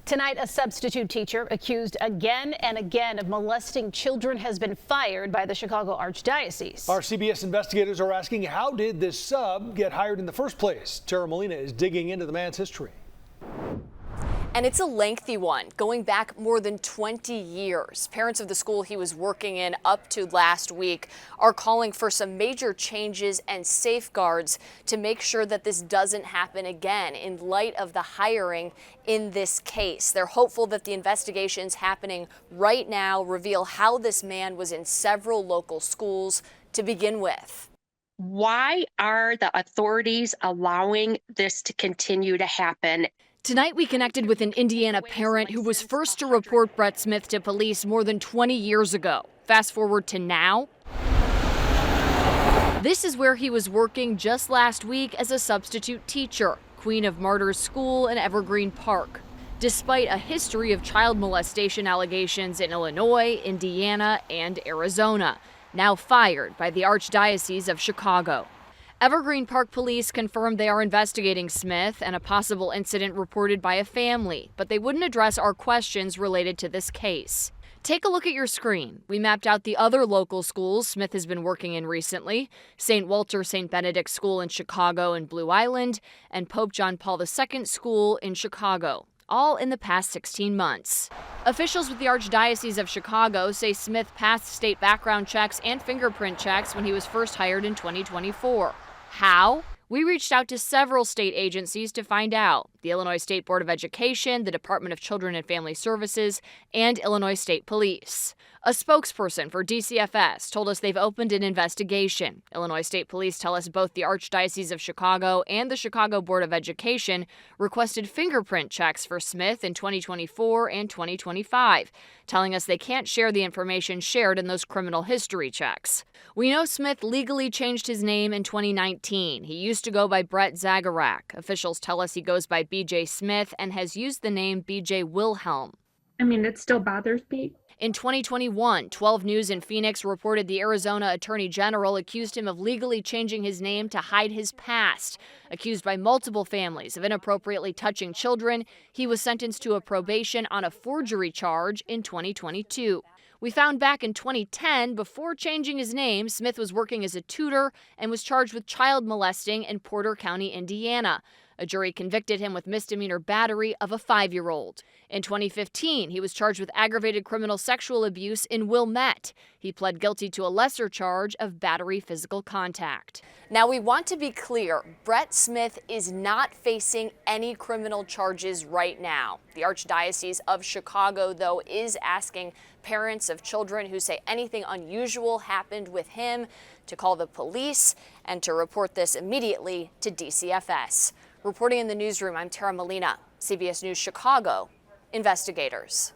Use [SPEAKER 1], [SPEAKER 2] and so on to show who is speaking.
[SPEAKER 1] Tonight, a substitute teacher accused again and again of molesting children has been fired by the Chicago Archdiocese.
[SPEAKER 2] Our CBS investigators are asking, how did this sub get hired in the first place? Tara Molina is digging into the man's history.
[SPEAKER 3] And it's a lengthy one, going back more than 20 years. Parents of the school he was working in up to last week are calling for some major changes and safeguards to make sure that this doesn't happen again in light of the hiring in this case. They're hopeful that the investigations happening right now reveal how this man was in several local schools to begin with.
[SPEAKER 4] Why are the authorities allowing this to continue to happen?
[SPEAKER 3] Tonight, we connected with an Indiana parent who was first to report Brett Smith to police more than 20 years ago. Fast forward to now. This is where he was working just last week as a substitute teacher, Queen of Martyrs School in Evergreen Park. Despite a history of child molestation allegations in Illinois, Indiana, and Arizona, now fired by the Archdiocese of Chicago. Evergreen Park police confirmed they are investigating Smith and a possible incident reported by a family, but they wouldn't address our questions related to this case. Take a look at your screen. We mapped out the other local schools Smith has been working in recently: St. Walter St. Benedict School in Chicago and Blue Island, and Pope John Paul II School in Chicago, all in the past 16 months. Officials with the Archdiocese of Chicago say Smith passed state background checks and fingerprint checks when he was first hired in 2024. How? We reached out to several state agencies to find out: the Illinois State Board of Education, the Department of Children and Family Services, and Illinois State Police. A spokesperson for DCFS told us they've opened an investigation. Illinois State Police tell us both the Archdiocese of Chicago and the Chicago Board of Education requested fingerprint checks for Smith in 2024 and 2025, telling us they can't share the information shared in those criminal history checks. We know Smith legally changed his name in 2019. He used to go by Brett Zagarak. Officials tell us he goes by BJ Smith and has used the name BJ Wilhelm.
[SPEAKER 5] It still bothers me.
[SPEAKER 3] In 2021, 12 News in Phoenix reported the Arizona Attorney General accused him of legally changing his name to hide his past. Accused by multiple families of inappropriately touching children, he was sentenced to a probation on a forgery charge in 2022. We found back in 2010, before changing his name, Smith was working as a tutor and was charged with child molesting in Porter County, Indiana. A jury convicted him with misdemeanor battery of a 5-year-old. In 2015, he was charged with aggravated criminal sexual abuse in Wilmette. He pled guilty to a lesser charge of battery physical contact. Now, we want to be clear, Brett Smith is not facing any criminal charges right now. The Archdiocese of Chicago, though, is asking parents of children who say anything unusual happened with him to call the police and to report this immediately to DCFS. Reporting in the newsroom, I'm Tara Molina, CBS News Chicago Investigators.